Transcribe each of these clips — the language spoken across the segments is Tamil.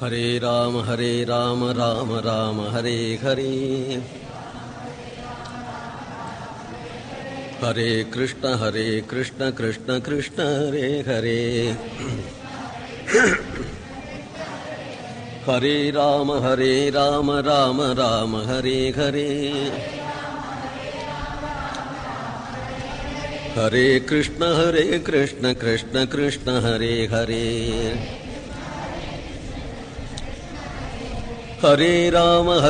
ஹரே ராம ராம ராம ஹரே ஹரே. ஹரே கிருஷ்ண கிருஷ்ண கிருஷ்ண ஹரே ஹரே. ஹரே ராம ராம ராம ஹரே ஹரே. ஹரே கிருஷ்ண கிருஷ்ண கிருஷ்ண ஹரே ஹரே. ஹரே ராம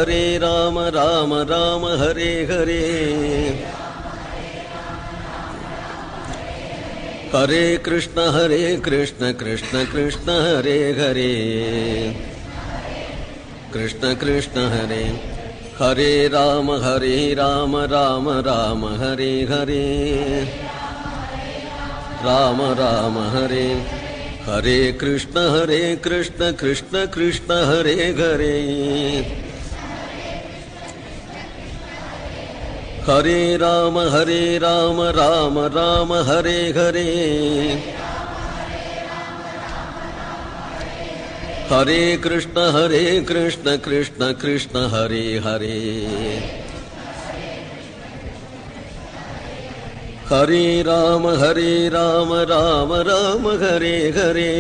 ராம ராம ஹரே ஹரே. ஹரே கிருஷ்ண கிருஷ்ண கிருஷ்ண ஹரே ஹரே. கிருஷ்ண கிருஷ்ண ஹரே. ஹரே ராம ராம ராம ஹரே ஹரே. ராம ராம ஹரே. ஹரே கிருஷ்ண கிருஷ்ண கிருஷ்ண ஹரே ஹரே. ஹரே ராம ராம ராம ஹரே ஹரே. ஹரே கிருஷ்ண கிருஷ்ண கிருஷ்ண ஹரே ஹரே. ஹரே ராம ராம ராம ஹரே ஹரே.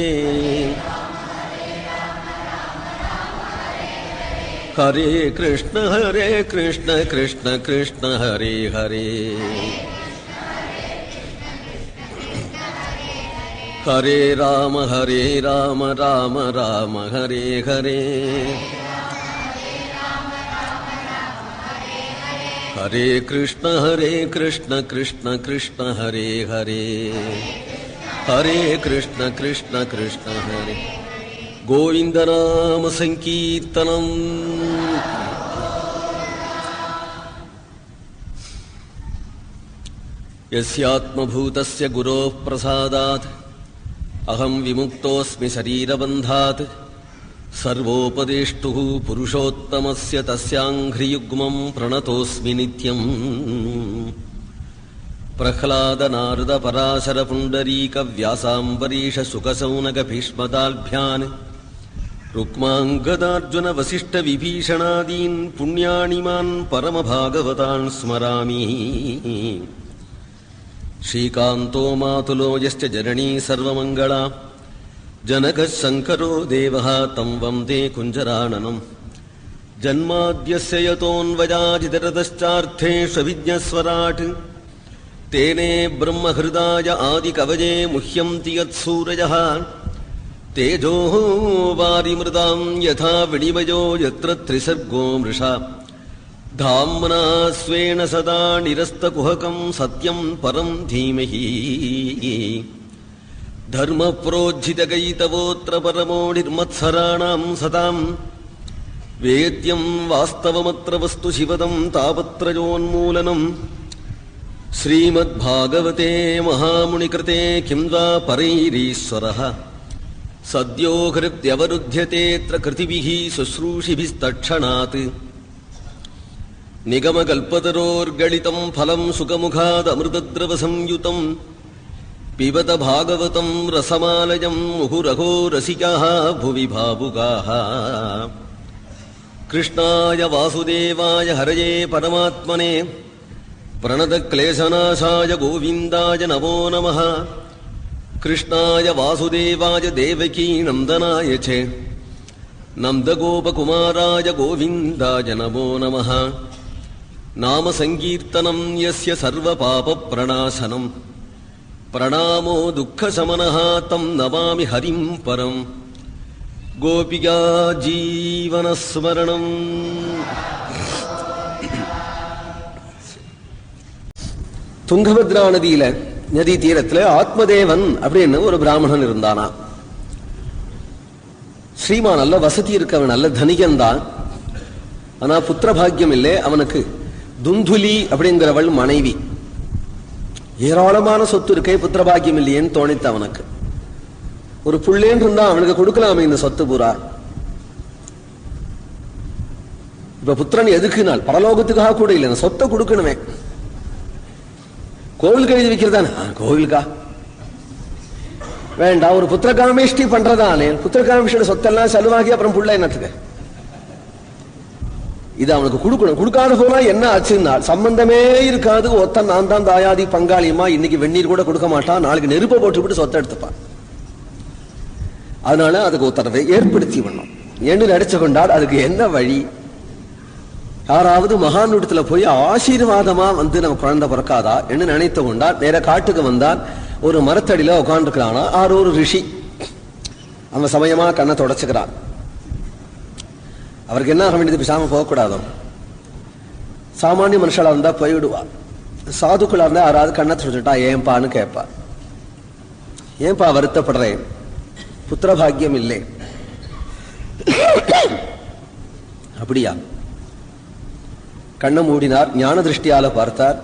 ஹரே கிருஷ்ண கிருஷ்ண கிருஷ்ண ஹரே ஹரே. ஹரே ராம ராம ராம ஹரே ஹரே. ஹரே கிருஷ்ண கிருஷ்ண கிருஷ்ண ஹரே ஹரே. ஹரே கிருஷ்ண கிருஷ்ண ஹரே. கோவிந்த நாம சங்கீர்த்தனம். யஸ்யாத்மபூதஸ்ய குரோः பிரசாதாத் அஹம் விமுக்தோஸ்மி சரீரபந்தாத். சர்வோபதேஷ்டுः புருஷோத்தமஸ்ய தஸ்யாங்க்ரியுக்மம் பிரணதோஸ்மி நித்யம். பிரஹ்லாத நாரத பராசர புண்டரீக வியாசாம்பரீஷ சுகசௌனக பீஷ்மதால்பியான் ருக்மாங்கதார்ஜுன வசிஷ்ட விபீஷணாதீன் புண்ணியானிமான் பரமபாகவதான் ஸ்மராமி. ஸ்ரீகாந்தோ மாதுலோ யஸ்ய ஜனனீ சர்வமங்களா ஜனகः சங்கரோ தேவः தம் வந்தே குஞ்சரானனம். ஜன்மாத்யஸ்ய யதோன்வயாதிதரதश्चार्थेष्वभिज्ञस्वराट् तेने ब्रह्महृदाय आदिकवये मुह्यन्ति यत्सूरयः. तेजो वारिमृदां यथा विनिमयो यत्र त्रिसर्गो मृषा. धाम्ना स्वेन सदा निरस्तकुहकं सत्यं परं धीमहि. धर्म प्रोज्झितगैतवोऽत्र परमो निर्मत्सराणां सताम्. वेद्यं वास्तवमत्र वस्तु शिवदं तापत्रयोन्मूलनम्. श्रीमद्भागवते महामुनिकृते किं वा परैरीश्वरः. सद्यो हृद्यवरुध्यतेऽत्र कृतिभिः शुश्रूषिभिस्तत्क्षणात्. निगमकल्पतरोर्गलितं फलं सुखमुखादमृतद्रवसंयुतम्. पिबत भागवतं रसमालयं मुहुरहो रसिकाः भुवि भावुकाः. कृष्णाय वासुदेवाय हरये परमात्मने प्रणतक्लेशनाशाय गोविन्दाय नमो नमः. कृष्णाय वासुदेवाय देवकी नन्दनाय च नन्दगोपकुमाराय गोविन्दाय नमो नमः. नाम संकीर्तनं यस्य सर्वपापप्रणाशनम्. प्रणामो दुःखशमनः तं नमामि हरिं परम्. गोपिका जीवनस्मरणम्. துங்கபத்ரா நதி தீரத்துல ஆத்மதேவன் அப்படின்னு ஒரு பிராமணன் இருந்தானா. ஸ்ரீமா நல்ல வசதி இருக்கவன், நல்ல தனிகன் தான். ஆனா புத்திர பாக்கியம் இல்லை அவனுக்கு. துந்துலி அப்படிங்கிறவள் மனைவி. ஏராளமான சொத்து இருக்கே, புத்திரபாக்கியம் இல்லையேன்னு தோணித்த அவனுக்கு. ஒரு புள்ளேன்னு இருந்தா அவனுக்கு கொடுக்கலாமே இந்த சொத்து பூரா. இப்ப புத்திரன் எதுக்குனால் பரலோகத்துக்காக கூட இல்லை, சொத்தை கொடுக்கணுமே. கோவிலுக்கு எழுதி வைக்கிறதானே, கோவிலுக்கா வேண்டாம், ஒரு புத்திரகாமேஷ்டி பண்றதானே. புத்திரகாமேஷ்டியோட சொத்தெல்லாம் செலவாகி அப்புறம் புள்ள என்னத்துக்கு? இது அவனுக்கு கொடுக்கணும். கொடுக்காத போனா என்ன ஆச்சுன்னா சம்பந்தமே இருக்காது. ஒத்தன் நான் தான் தாயாதி பங்காளியமா, இன்னைக்கு வெந்நீர் கூட கொடுக்க மாட்டான், நாளைக்கு நெருப்பை போட்டு சொத்தை எடுத்துப்பான். அதனால அதுக்கு உத்தரவை ஏற்படுத்தி பண்ணோம் என்று நினைச்சு கொண்டால் அதுக்கு என்ன வழி? யாராவது மகானுடத்துல போய் ஆசீர்வாதமா வந்து நம்ம குழந்தை பிறக்காதா என்று நினைத்து கொண்டால் நேர காட்டுக்கு வந்தால் ஒரு மரத்தடியில உட்காந்துருக்கிறானா ஒரு ரிஷி. அவன் சமயமா கண்ணை தொடச்சுக்கிறான். அவருக்கு என்ன ஆக வேண்டியது? பேசாம போகக்கூடாதோ. சாமானிய மனுஷாலா இருந்தா போய்விடுவா. சாதுக்களா இருந்தா யாராவது கண்ணை தொடச்சுட்டா ஏன்பான்னு கேட்பா. ஏன்பா வருத்தப்படுறேன்? புத்திரபாகியம் இல்லை. அப்படியா? கண்ணை மூடினார், ஞான திருஷ்டியால பார்த்தார்.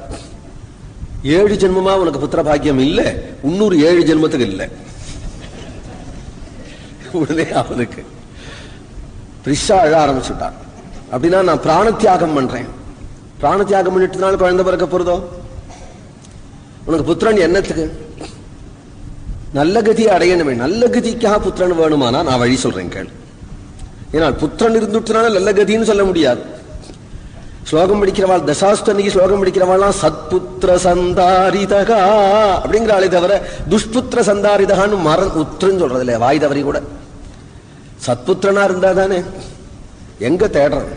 7 ஜென்மமா உனக்கு புத்திரபாகியம் இல்லை, இன்னொரு 7 ஜென்மத்துக்கு இல்லை. உடனே அவனுக்கு பிரிஷா அழ ஆரம்பிச்சுட்டான். அப்படின்னா நான் பிராண தியாகம் பண்றேன். பிராண தியாகம் பண்ணிட்டுனால குழந்தை பிறக்க போறதோ? உனக்கு புத்திரன் என்னத்துக்கு? நல்ல கதியை அடையணுமே. நல்ல கதிக்காக புத்திரன் வேணுமானா நான் வழி சொல்றேன் கேள். ஏன்னா புத்திரன் இருந்துட்டுனால நல்ல கதின்னு சொல்ல முடியாது. ஸ்லோகம் படிக்கிறவாள், தசாஸ்தனிக்கு ஸ்லோகம் படிக்கிறவாள்லாம் சத்புத்திர சந்தாரிதகா அப்படிங்கிறாளே தவிர துஷ்புத்திர சந்தாரிதகான்னு உத்திரன்னு சொல்றது இல்லையா வாய் தவறி கூட. சத்புத்திரனா இருந்தா தானே. எங்க தேடுறது?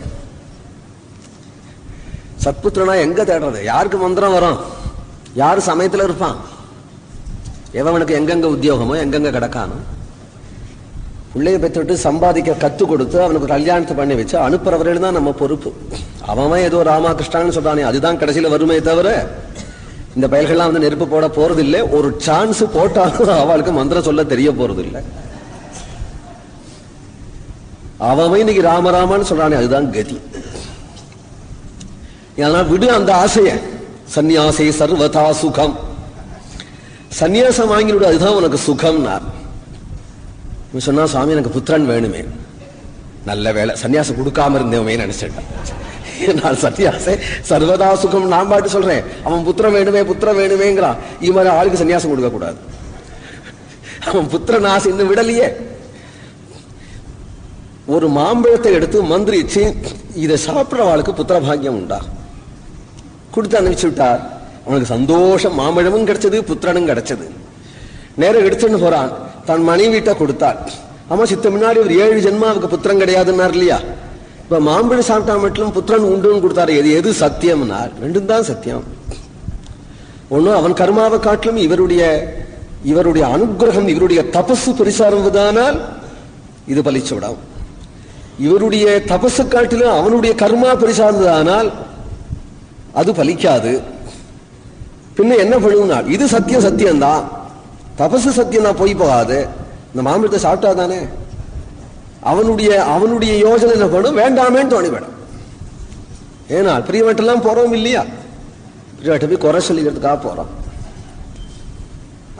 சத்புத்திரனா எங்க தேடுறது? யாருக்கு மந்திரம் வரும்? யாரு சமயத்துல இருப்பான்? எவனுக்கு எங்கெங்க உத்தியோகமோ எங்கெங்க கிடக்கானோ பிள்ளைய பெற்றுட்டு சம்பாதிக்க கத்து கொடுத்து அவனுக்கு கல்யாணத்தை பண்ணி வச்சு அனுப்புறவர்கள் தான் நம்ம பொறுப்பு. அவன் ஏதோ ராமகிருஷ்ணான்னு சொல்றானே அதுதான் கடைசியில வருமே தவிர இந்த பயல்கள்லாம் வந்து நெருப்பு போட போறது இல்லை. ஒரு சான்ஸ் போட்டாலும் அவளுக்கு மந்திரம் சொல்ல தெரிய போறது இல்லை. அவன் இன்னைக்கு ராமராமான்னு சொல்றானே அதுதான் கதி. ஏன்னா விடு அந்த ஆசைய. சந்நியாசே சர்வதா சுகம். சன்னியாசம் வாங்கிவிடு, அதுதான் உனக்கு சுகம்னார். சொன்னா சுவாமி எனக்கு புத்திரன் வேணுமே. நல்ல வேலை சன்னியாசம் கொடுக்காம இருந்தவமே நினைச்சிட்டான். நான் சன்னியாசே சர்வதா சுகம் நான் பாட்டு சொல்றேன். அவன் புத்திரம் வேணுமே புத்திரம் வேணுமேங்கிறான். இது மாதிரி ஆளுக்கு சன்னியாசம் கொடுக்க கூடாது. அவன் புத்திரன் ஆசை இன்னும் விடலையே. ஒரு மாம்பழத்தை எடுத்து மந்திரிச்சு இதை சாப்பிட்றவாளுக்கு புத்திர பாக்கியம் உண்டா? கொடுத்து அனுப்பிச்சு விட்டார். அவனுக்கு சந்தோஷம். மாம்பழமும் கிடைச்சது, புத்திரனும் கிடைச்சது. நேரம் எடுத்துன்னு போறான். தன் மனைவிட்ட கொடுத்தாள். ஆமா சித்த முன்னாடி ஒரு 7 ஜென்மாவுக்கு புத்திரன் கிடையாதுன்னார் இல்லையா? இப்ப மாம்பழம் சாப்பிட்டா மட்டும் புத்திரன் உண்டுன்னு கொடுத்தாரு. எது சத்தியம்னா ரெண்டும் தான் சத்தியம். ஒன்னும் அவன் கர்மாவை காட்டிலும் இவருடைய அனுகிரகம் இவருடைய தபசு பெரிசாருவதானால் இது பலிச்சு விடும். இவருடைய தபசு காட்டிலும் அவனுடைய கர்மா பெரிசார்ந்ததானால் அது பலிக்காது. பின்ன என்ன பண்ணுனாள்? இது சத்தியம்தான். தபசு சத்தியம் தான், போய் போகாது. இந்த மாம்பழத்தை சாப்பிட்டா தானே அவனுடைய யோசனை என்ன பண்ணும்? வேண்டாமேன்னு தோணி வேணும். ஏன்னா பிரியவட்டெல்லாம் போறோம் இல்லையா? பிரியவட்ட போய் குறை சொல்லிக்கிறதுக்காக போறோம்.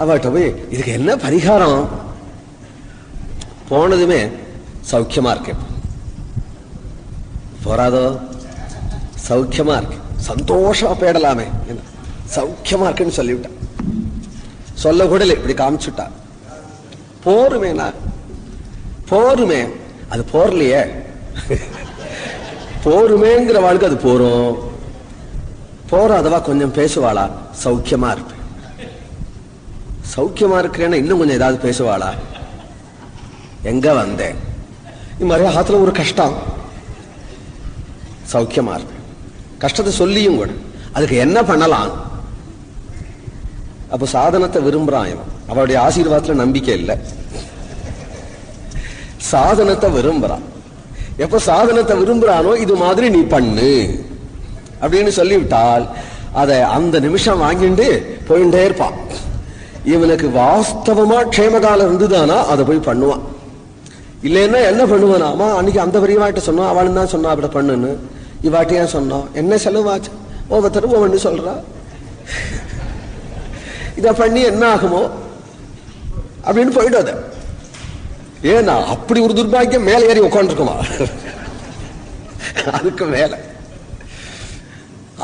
அவட்ட போய் இதுக்கு என்ன பரிகாரம்? போனதுமே சௌக்கியமா இருக்கு. போறாதோ? சௌக்கியமா இருக்கு, சந்தோஷமா போயிடலாமே, சௌக்கியமா இருக்குன்னு சொல்லிவிட்டான். சொல்ல கூட இப்படி காமிச்சுட்டா. போருமேனா போருமே, அது போர்லையே. போருமேங்கிற வாழ்க்கை அது போறோம். போறாதவா கொஞ்சம் பேசுவாளா? சௌக்கியமா இருப்பேன். சௌக்கியமா இருக்கிறேன்னா இன்னும் கொஞ்சம் ஏதாவது பேசுவாளா? எங்க வந்தேன், இது மாதிரி ஆத்துல ஒரு கஷ்டம், சௌக்கியமா இருப்பேன். கஷ்டத்தை சொல்லியும் கூட அதுக்கு என்ன பண்ணலாம்? அப்ப சாதனத்தை விரும்புறான். அவளுடைய ஆசீர்வாதத்துல நம்பிக்கை இல்லை, சாதனத்தை விரும்புறான். எப்ப சாதனத்தை விரும்புறானோ இது மாதிரி நீ பண்ணு அப்படின்னு சொல்லிவிட்டால் அதை அந்த நிமிஷம் வாங்கிட்டு போயிட்டே இருப்பான். இவனுக்கு வாஸ்தவமா க்ஷேமகாலம் இருந்துதானா அதை போய் பண்ணுவான். இல்லைன்னா என்ன பண்ணுவானாமா? அன்னைக்கு அந்த பெரியவாட்ட சொன்னா, அவளும் தான் சொன்னா அப்படி பண்ணுன்னு. இவாட்டையா சொன்னோம், என்ன செலவாச்சு? ஒவ்வொருத்தரும் ஒவ்வொன்று சொல்றா. இத பண்ணி என்ன ஆகுமோ அப்படின்னு போயிடாத. ஏன்னா அப்படி ஒரு துர்பாக்கியம் மேல ஏறி உட்காந்துருக்குமா? அதுக்கு மேல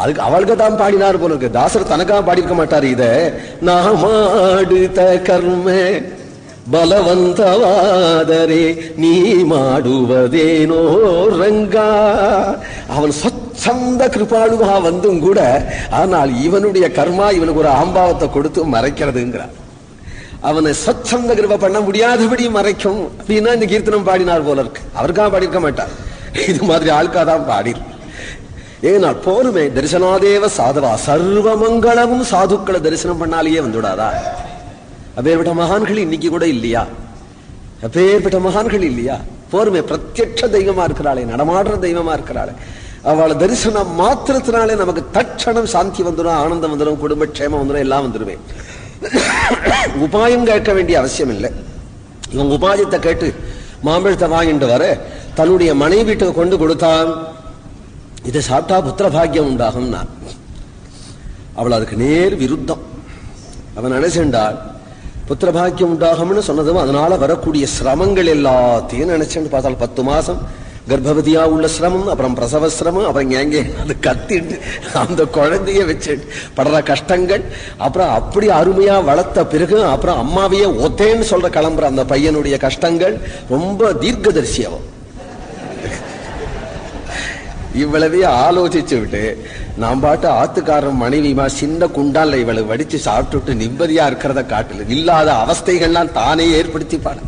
அதுக்கு அவளுக்கு தான் பாடினார் போல இருக்கு. தாசர் தனக்காக பாடியிருக்க மாட்டாரு. இத நாமாடுத கர்ம ಬಲವಂತವಾದರೆ ನೀ ಮಾಡುವುದೇನೋ ರಂಗ. அவன் சொச்சந்த கிருபாளுவா வந்தும் கூட ஆனால் இவனுடைய கர்மா இவனுக்கு ஒரு அகம்பாவத்தை கொடுத்து மறைக்கிறதுங்கிறார். அவனை சொச்சந்த கிருப பண்ண முடியாதபடி மறைக்கும் அப்படின்னா இந்த கீர்த்தனம் பாடினார் போல இருக்கு. அவருக்காக பாடியிருக்க மாட்டார், இது மாதிரி ஆளுக்காதான் பாடி. ஏனால் போருமே தரிசனாதேவ சாதவா, சர்வ மங்களமும் சாதுக்களை தரிசனம் பண்ணாலேயே வந்துவிடாதா? அப்பேற்பட்ட மகான்கள் இன்னைக்கு கூட இல்லையா? அப்பேற்பட்ட மகான்கள் இல்லையா? போருமே பிரத்யட்ச தெய்வமா இருக்கிறாளே, நடமாடுற தெய்வமா இருக்கிறாளே, அவளை தரிசனம் மாத்திரத்தினாலே நமக்கு தட்சணம் சாந்தி வந்துடும், ஆனந்தம் வந்துடும், குடும்பக்ஷேமம் வந்துடும், எல்லாம் வந்துடுவேன். உபாயம் கேட்க வேண்டிய அவசியம் இல்லை. இவங்க உபாயத்தை கேட்டு மாம்பழத்தை வாங்கிட்டு வர தன்னுடைய மனைவி வீட்டுக்கு கொண்டு கொடுத்தான். இதை சாப்பிட்டா புத்திர பாக்கியம் உண்டாகும். அவள் அதுக்கு நேர் விருத்தம். அவன் நினைச்சுண்டாள் புத்திர பாக்கியம் உண்டாகும்னு சொன்னதும் அதனால வரக்கூடிய சிரமங்கள் எல்லாத்தையும் நினைச்சுட்டு பார்த்தால் 10 மாசம் கர்ப்பவதியா உள்ள சிரமம், அப்புறம் பிரசவ சிரமம், அப்புறம் எங்கே அது கத்திட்டு அந்த குழந்தைய வச்சுட்டு படுற கஷ்டங்கள், அப்புறம் அப்படி அருமையா வளர்த்த பிறகு அப்புறம் அம்மாவையே ஒத்தேன்னு சொல்ற கிளம்புற அந்த பையனுடைய கஷ்டங்கள், ரொம்ப தீர்க்கதரிசி அவன். இவ்வளவே ஆலோசிச்சு விட்டு நாம் பாட்டு ஆத்துக்காரன் மனைவிமா சின்ன குண்டால இவளை வடிச்சு சாப்பிட்டுட்டு நிம்மதியா இருக்கிறத காட்டல இல்லாத அவஸ்தைகள்லாம் தானே ஏற்படுத்தி பாட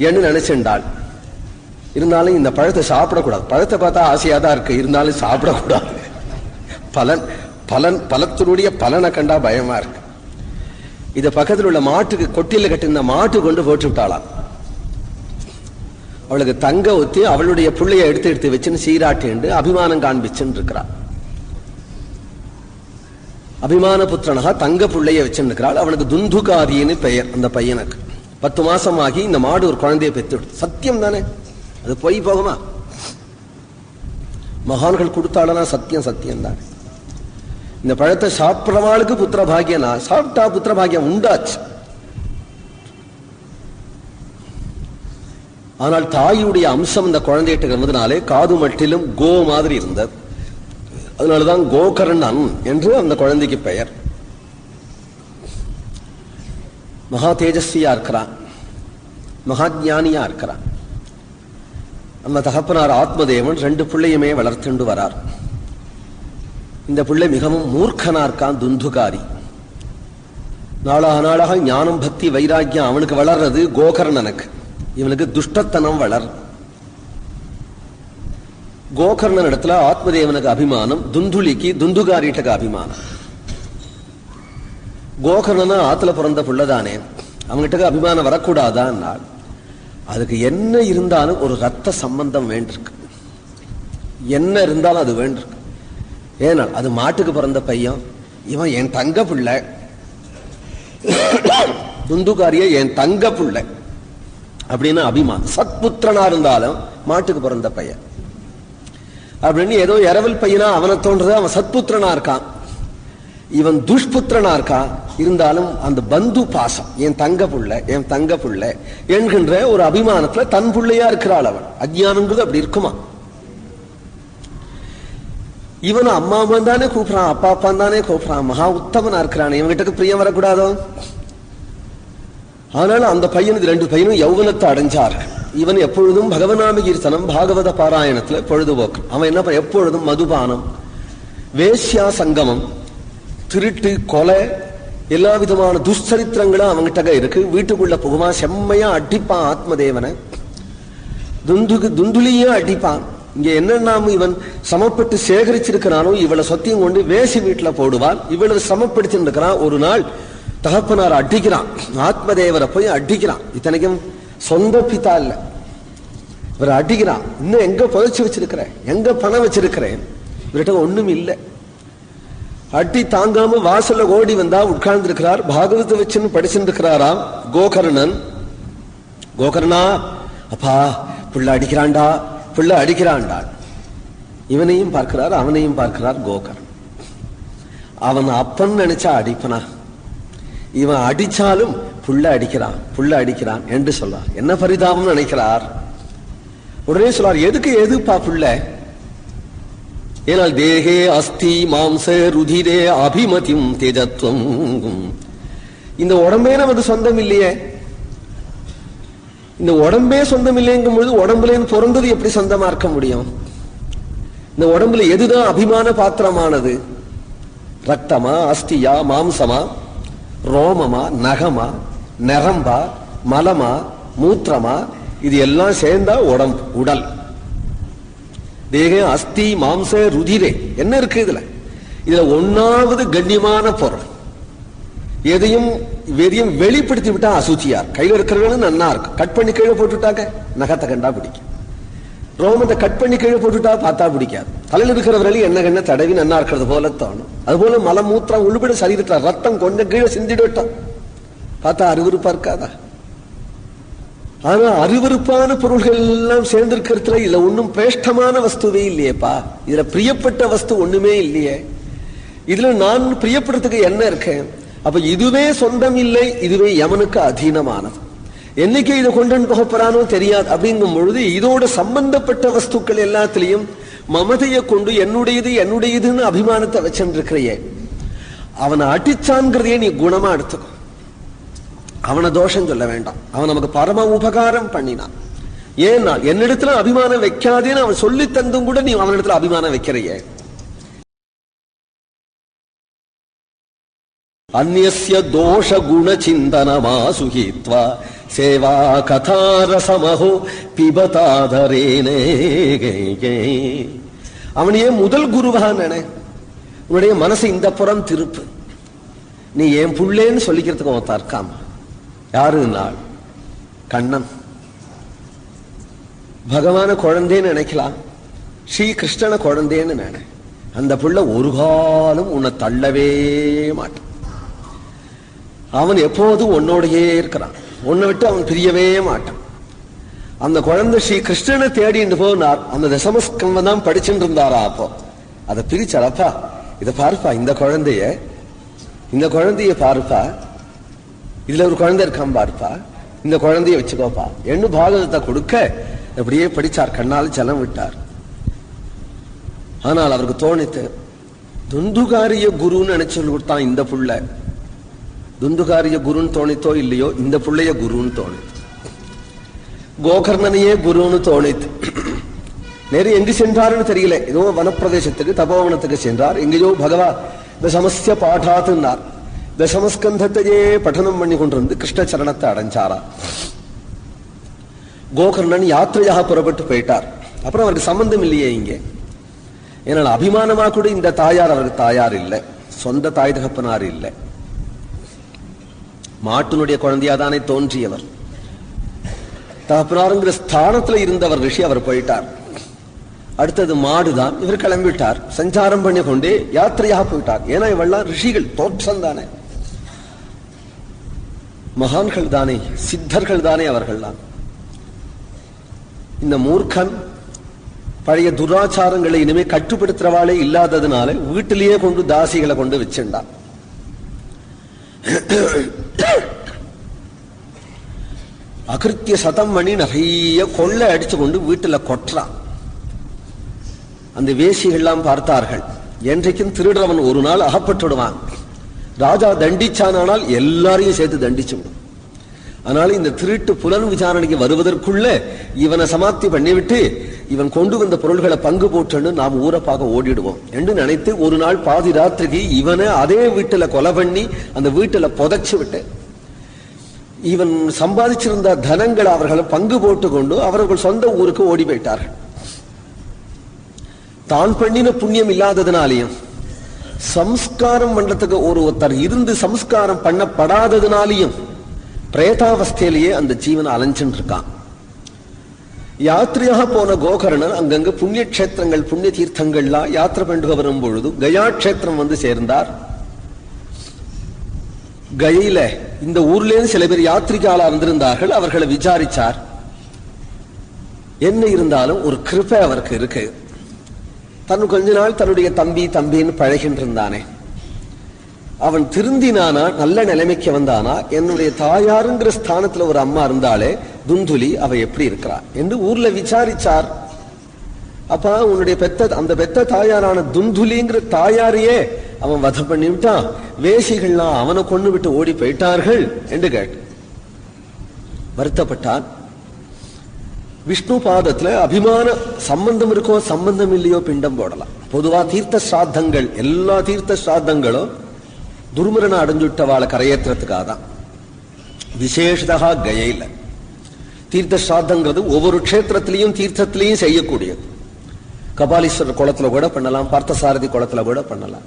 என்று நினைச்சுண்டாள். இருந்தாலும் இந்த பழத்தை சாப்பிடக்கூடாது. பழத்தை பார்த்தா ஆசையா தான் இருக்கு, இருந்தாலும் சாப்பிடக்கூடாது. பலத்தினுடைய பலனை கண்டா பயமா இருக்கு. இத பக்கத்தில் உள்ள மாட்டுக்கு கொட்டில கட்டின மாட்டு கொண்டு போட்டு விட்டாளாம். அவளுக்கு தங்க ஒத்தி அவளுடைய பிள்ளைய எடுத்து வச்சுன்னு சீராட்டி அபிமானம் காண்பிச்சுன்னு இருக்கிறா. அபிமான புத்திரனாக தங்க பிள்ளைய வச்சுன்னு இருக்கிறாள். அவனுக்கு துந்துகாரின்னு பெயர். அந்த பையனுக்கு 10 மாசம் ஆகி இந்த மாடு ஒரு குழந்தைய பெற்று விடுது. சத்தியம் தானே, அது பொய் போகுமா? மகான்கள் கொடுத்தாளனா சத்தியம் சத்தியம் தான். இந்த பழத்தை சாப்பிட்றவாளுக்கு புத்திர பாக்கியனா சாப்பிட்டா புத்திர பாக்கியம் உண்டாச்சு. ஆனால் தாயுடைய அம்சம் இந்த குழந்தைகிட்ட இருந்ததுனாலே காது மட்டிலும் கோ மாதிரி இருந்தது. அதனாலதான் கோகர்ணன் என்று அந்த குழந்தைக்கு பெயர். மகா தேஜஸ்வியா இருக்கிறான், மகா ஞானியா இருக்கிறான். நம்ம தகப்பனார் ஆத்மதேவன் 2 பிள்ளையுமே வளர்த்துண்டு வரார். இந்த பிள்ளை மிகவும் மூர்க்கனா இருக்கான், துந்துகாரி. நாளாக ஞானம் பக்தி வைராக்கியம் அவனுக்கு வளர்றது கோகர்ணனுக்கு. இவனுக்கு துஷ்டத்தனம் வளர். கோகர்ணன் இடத்துல ஆத்மதேவனுக்கு அபிமானம், துந்துலிக்கு துந்துகாரிட்டுக்கு அபிமானம். கோகர்ணன் ஆத்துல பிறந்த பிள்ளைதானே, அவங்கிட்ட அபிமானம் வரக்கூடாதான். அதுக்கு என்ன இருந்தாலும் ஒரு ரத்த சம்பந்தம் வேண்டிருக்கு, என்ன இருந்தாலும் அது வேண்டிருக்கு. ஏன்னா அது மாட்டுக்கு பிறந்த பையன், இவன் என் தங்க பிள்ளை, துந்துகாரிய என் தங்க பிள்ளை அப்படின்னு அபிமானம். சத்புத்திரனா இருந்தாலும் மாட்டுக்கு பிறந்த பையன் அப்படின்னு ஏதோ இரவல் பையனா அவனை தோன்றது. அவன் சத்புத்திரனா இருக்கான், இவன் துஷ்புத்திரனா இருக்கான். இருந்தாலும் அந்த பந்து பாசம், என் தங்க புள்ள என் தங்க புள்ள என்கின்ற ஒரு அபிமானத்துல தன் புள்ளையா இருக்கிறாள் அவன். அஜ்ஞானங்கிறது அப்படி இருக்குமா? இவன் அம்மா அம்மா தானே கூப்பிடான், அப்பா அப்பா தானே கூப்பிடான், மகா உத்தமனா இருக்கிறான், இவன்கிட்ட பிரியம் வரக்கூடாதோ? அதனால அந்த பையனுக்கு 2 பையனும் யௌவனத்தை அடைஞ்சார். இவன் எப்பொழுதும் பகவநாம கீர்த்தனம் பாகவத பாராயணத்துல பொழுதுபோக்கு. அவன் என்ன எப்பொழுதும் மதுபானம், வேஷ்யா சங்கமம், திருட்டு, கொலை, எல்லா விதமான துஷ்சரித்திரங்களும் அவங்கிட்ட இருக்கு. வீட்டுக்குள்ள புகுமா செம்மையா அடிப்பான் ஆத்மதேவனை, துந்துலியே அடிப்பான். இங்க என்ன இவன் சமப்பட்டு சேகரிச்சிருக்கிறானோ இவளை சொத்தியும் கொண்டு வேசி வீட்டுல போடுவான். இவளை சமப்படுத்தி இருக்கிறான். ஒரு நாள் தகப்பனார் அடிக்கிறான், ஆத்மதேவரை போய் அடிக்கிறான். இத்தனைக்கும் சொந்த பிதா இல்ல, இவரை அடிக்கிறான். இன்னும் எங்க புதைச்சு வச்சிருக்கிறேன், எங்க பணம் வச்சிருக்கிறேன், இவர்கிட்ட ஒண்ணும் இல்லை. அடி தாங்காம வாசல்ல ஓடி வந்தா உட்கார்ந்து இருக்கிறார். பாகவத வச்சுன்னு படிச்சுட்டு இருக்கிறாராம் கோகர்ணன். கோகர்ணா, அப்பா புள்ள அடிக்கிறான்டா, புள்ள அடிக்கிறான்டா. இவனையும் பார்க்கிறார், அவனையும் பார்க்கிறார் கோகர்ணன். அவன் அப்பன் நினைச்சா அடிப்பனா? இவன் அடிச்சாலும் புள்ள அடிக்கிறான், புள்ள அடிக்கிறான் என்று சொல்றார். என்ன பரிதாபம் நினைக்கிறார். உடனே சொல்றார், எதுக்கு எதுப்பா புள்ள? ஏனால் தேகே அஸ்தி மாம்ச ருதிரே அபிமதிம் தேஜத்வம். இந்த உடம்பே நமக்கு சொந்தம் இல்லையே, இந்த உடம்பே சொந்தம் இல்லைங்கும் பொழுது உடம்புல பிறந்தது எப்படி சொந்தமா இருக்க முடியும்? இந்த உடம்புல எதுதான் அபிமான பாத்திரமானது? ரத்தமா, அஸ்தியா, மாம்சமா, ரோமமா, நகமா, நரம்பா, மலமா, மூத்திரமா? இது எல்லாம் சேர்ந்தா உடம்பு, உடல். தேகம், அஸ்தி, மாம்ச, ருதிரே என்ன இருக்கு இதுல? இதுல ஒன்னாவது கண்ணியமான பொருள். எதையும் வெளிப்படுத்தி விட்டா அசுச்சியா. கையில இருக்கிறவங்க நன்னா இருக்கு, கட் பண்ணி கீழே போட்டுட்டாக்க நகத்தை கண்டா பிடிக்கும். ரோமத்தை கட் பண்ணி கீழே போட்டுட்டா பார்த்தா பிடிக்காது. தலையில் இருக்கிறவரையும் என்ன தடவி நன்னா இருக்கிறது போல தோணும். அது போல மலமூத்திரம் உள்பட சரீரத்தில் ரத்தம் கொஞ்சம் கீழே சிந்திடட்டும், பார்த்தா அருவருப்பா இருக்காதா? ஆனா அருவருப்பான பொருள்கள் எல்லாம் சேர்ந்திருக்கிறதுல இதுல ஒன்னும் பிரேஷ்டமான வஸ்துவே இல்லையேப்பா. இதுல பிரியப்பட்ட வஸ்து ஒண்ணுமே இல்லையே. இதுல நான் பிரியப்படுறதுக்கு என்ன இருக்கேன்? அப்ப இதுவே சொந்தம் இல்லை, இதுவே யமனுக்கு அதீனமானது. என்னைக்கு இதை கொண்டு போகப்படானோ தெரியாது. அப்படிங்கும் பொழுது இதோட சம்பந்தப்பட்ட வஸ்துக்கள் எல்லாத்திலையும் மமதையை கொண்டு என்னுடையதுன்னு அபிமானத்தை வச்சிருக்கிறையே, அவனை அடிச்சான்கிறதையே நீ குணமா எடுத்துக்கோ. அவனை தோஷம் சொல்ல வேண்டாம். அவன் நமக்கு பரம உபகாரம் பண்ணினான். ஏன்னா என்னிடத்துல அபிமானம் வைக்காதேன்னு அவன் சொல்லி தந்தும் கூட நீ அவனிடத்துல அபிமானம் வைக்கிறையே. அந்நிய தோஷ குண சிந்தனமா சுகித்வா சேவா கதாரசமஹோ பிபதாதரேனே. அவனையே முதல் குருவா நினை. உன்னுடைய மனசு இந்த புறம் திருப்பு. நீ என் புள்ளேன்னு சொல்லிக்கிறதுக்கு அவன் தற்காம யாரு நாள் கண்ணன் பகவான குழந்தைன்னு நினைக்கலாம். ஸ்ரீ கிருஷ்ணன குழந்தைன்னு நினை. அந்த புள்ள ஒரு காலம் உன்னை தள்ளவே மாட்டான். அவன் எப்போதும் உன்னோடையே இருக்கிறான். உன்னை விட்டு அவன் பிரியவே மாட்டான். அந்த குழந்தை ஸ்ரீ கிருஷ்ணனை தேடிட்டு போனார். அந்த தசமஸ்கந்தம் தான் படிச்சுட்டு இருந்தாரா. அப்போ அதை பிரிச்சாரப்பா, இதை பாருப்பா, இந்த குழந்தைய பாருப்பா, இதுல ஒரு குழந்தை இருக்கான் பாருப்பா, இந்த குழந்தைய வச்சுக்கோப்பா என்ன பாகவதத்தை கொடுக்க அப்படியே படிச்சார். கண்ணால் ஜலம் விட்டார். ஆனால் அவருக்கு தோணித்து துந்துகாரிய குருன்னு நினைச்சு கொடுத்தான். இந்த புள்ள துந்துகாரிய குருன்னு தோணித்தோ இல்லையோ, இந்த புள்ளைய குருன்னு தோணித்து. கோகர்ணனையே குருன்னு தோணித்து. நேரம் எங்கு சென்றாருன்னு தெரியல. ஏதோ வனப்பிரதேசத்துக்கு தபோவனத்துக்கு சென்றார். எங்கேயோ பகவா தசமஸ்ய பாடாத்துன்னார். தசமஸ்கந்தத்தையே பட்டனம் பண்ணி கொண்டிருந்து கிருஷ்ண சரணத்தை அடைஞ்சாரா. கோகர்ணன் யாத்திரையாக புறப்பட்டு போயிட்டார். அப்புறம் அவருக்கு சம்பந்தம் இல்லையே இங்கே. ஏன்னா அபிமானமா கூட இந்த தாயார் அவருக்கு தாயார் இல்லை, சொந்த தாய் தகப்பனார் இல்லை. மாட்டினுடைய குழந்தையாதானே தோன்றியவர். தகப்பனாருங்கிற ஸ்தானத்துல இருந்தவர் ரிஷி. அவர் போயிட்டார். அடுத்தது மாடுதான். இவர் கிளம்பிட்டார். சஞ்சாரம் பண்ணி கொண்டே யாத்திரையாக போயிட்டார். ஏன்னா இவெல்லாம் ரிஷிகள், தோற்றம் தானே, மகான்கள் தானே, சித்தர்கள் தானே அவர்கள் தான். இந்த மூர்க்கன் பழைய துராச்சாரங்களை இனிமே கட்டுப்படுத்துறவாளே இல்லாததுனால வீட்டிலேயே கொண்டு தாசிகளை கொண்டு வச்சுண்டான். அகிருத்திய சதம் மணி நிறைய கொள்ளை அடிச்சு கொண்டு வீட்டுல கொட்டுறான். அந்த வேசிகள்லாம் பார்த்தார்கள். என்றைக்கும் திருடுறவன் ஒரு நாள் அகப்பட்டுடுவான். ராஜா தண்டிச்சானால் எல்லாரையும் சேர்த்து தண்டிச்சு விடும். அதனால இந்த திருட்டு புலன் விசாரணைக்கு வருவதற்குள்ள இவனை சமாப்தி பண்ணிவிட்டு இவன் கொண்டு வந்த பொருள்களை பங்கு போட்டுன்னு நாம் ஊரை பார்க்க ஓடிடுவோம் என்று நினைத்து ஒரு நாள் பாதி ராத்திரிக்கு இவனை அதே வீட்டுல கொலை பண்ணி அந்த வீட்டுல புதைச்சு விட்டு இவன் சம்பாதிச்சிருந்த தனங்களை அவர்களை பங்கு போட்டு கொண்டு அவர்கள் சொந்த ஊருக்கு ஓடி போயிட்டார்கள். தான் பண்ணின புண்ணியம் இல்லாததுனாலையும் சம்ஸ்காரம் பண்றதுக்கு ஒருத்தர் இருந்து சம்ஸ்காரம் பண்ணப்படாததுனாலையும் பிரேதாவஸ்தையிலேயே அந்த ஜீவனை அலைஞ்சுட்டு இருக்கான். யாத்திரையாக போன கோகர்ணன் அங்கங்க புண்ணிய கஷேத்திரங்கள், புண்ணிய தீர்த்தங்கள்லாம் யாத்திரை பண்ணி வரும் பொழுது கயா கஷேத்திரம் வந்து சேர்ந்தார். கயில இந்த ஊர்லேருந்து சில பேர் யாத்திரிகாலா வந்திருந்தார்கள். அவர்களை விசாரிச்சார். என்ன இருந்தாலும் ஒரு கிருபை அவருக்கு இருக்கு. தன் கொஞ்ச நாள் தன்னுடைய தம்பின்னு பழகின்ற இருந்தானே, அவன் திருந்தினானா, நல்ல நிலைமைக்கு வந்தானா, என்னுடைய தாயாருங்கிற ஸ்தானத்துல ஒரு அம்மா இருந்தாலே துந்துலி, அவ எப்படி இருக்கிறா என்று ஊர்ல விசாரிச்சார். அப்ப உன்னுடைய அந்த பெத்த தாயாரான துந்துலிங்கிற தாயாரையே அவன் வதம் பண்ணி விட்டான். வேசிகள்லாம் அவனை கொண்டு விட்டு ஓடி போயிட்டார்கள் என்று கேட்டு வருத்தப்பட்டான். விஷ்ணு பாதத்துல அபிமான சம்பந்தம் இருக்கோ சம்பந்தம் இல்லையோ பிண்டம் போடலாம். பொதுவா தீர்த்த ஸ்ராத்தங்கள், எல்லா தீர்த்த ஸ்ராத்தங்களும் துர்மரணம் அடைஞ்சுட்டவாளை கரையேற்றத்துக்காக தான். விசேஷதா கயையில தீர்த்த ஸ்ராத்தங்கிறது ஒவ்வொரு க்ஷேத்திரத்திலையும் தீர்த்தத்திலையும் செய்யக்கூடியது. கபாலீஸ்வரர் குளத்துல கூட பண்ணலாம், பார்த்தசாரதி குளத்துல கூட பண்ணலாம்.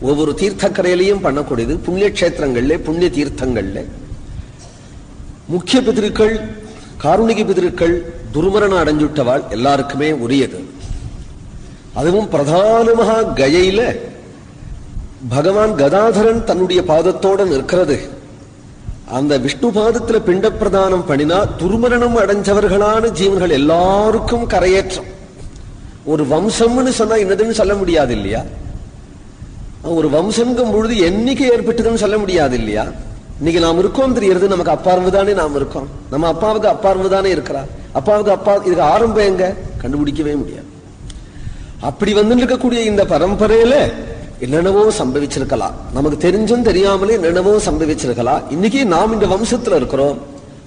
ஒவ்வொரு தீர்த்தக்கரையிலையும் பண்ணக்கூடியது. புண்ணிய கஷேத்திரங்கள்ல, புண்ணிய தீர்த்தங்கள்ல முக்கிய பிதிருக்கள், காருணிக பிதிருக்கள் துர்மரணம் அடைஞ்சுட்டவாள் எல்லாருக்குமே உரியது. அதுவும் பிரதானமாக கயையில பகவான் கதாதரன் தன்னுடைய பாதத்தோட நிற்கிறது. அந்த விஷ்ணு பாதத்துல பிண்ட பிரதானம் பண்ணினா துர்மரணம் அடைஞ்சவர்களான ஜீவன்கள் எல்லாருக்கும் கரையேற்றம். ஒரு வம்சம்னு சொன்னா என்னதுன்னு சொல்ல முடியாது இல்லையா? ஒரு வம்சங்கும் பொழுது என்னைக்கு ஏற்பட்டதுன்னு சொல்ல முடியாது இல்லையா? இன்னைக்கு நாம் இருக்கோம் தெரியறது, நமக்கு அப்பார்வுதானே நாம் இருக்கோம். நம்ம அப்பாவுக்கு அப்பார்வுதானே இருக்கிறார். அப்பாவுக்கு அப்பா இதுக்கு ஆரம்பம் எங்க கண்டுபிடிக்கவே முடியாது. அப்படி வந்து இருக்கக்கூடிய இந்த பரம்பரையில என்னென்னவோ சம்பவிச்சிருக்கலாம், நமக்கு தெரிஞ்சும் தெரியாமலே என்னென்னவோ சம்பவிச்சிருக்கலாம். இன்னைக்கு நாம் இந்த வம்சத்துல இருக்கிறோம்.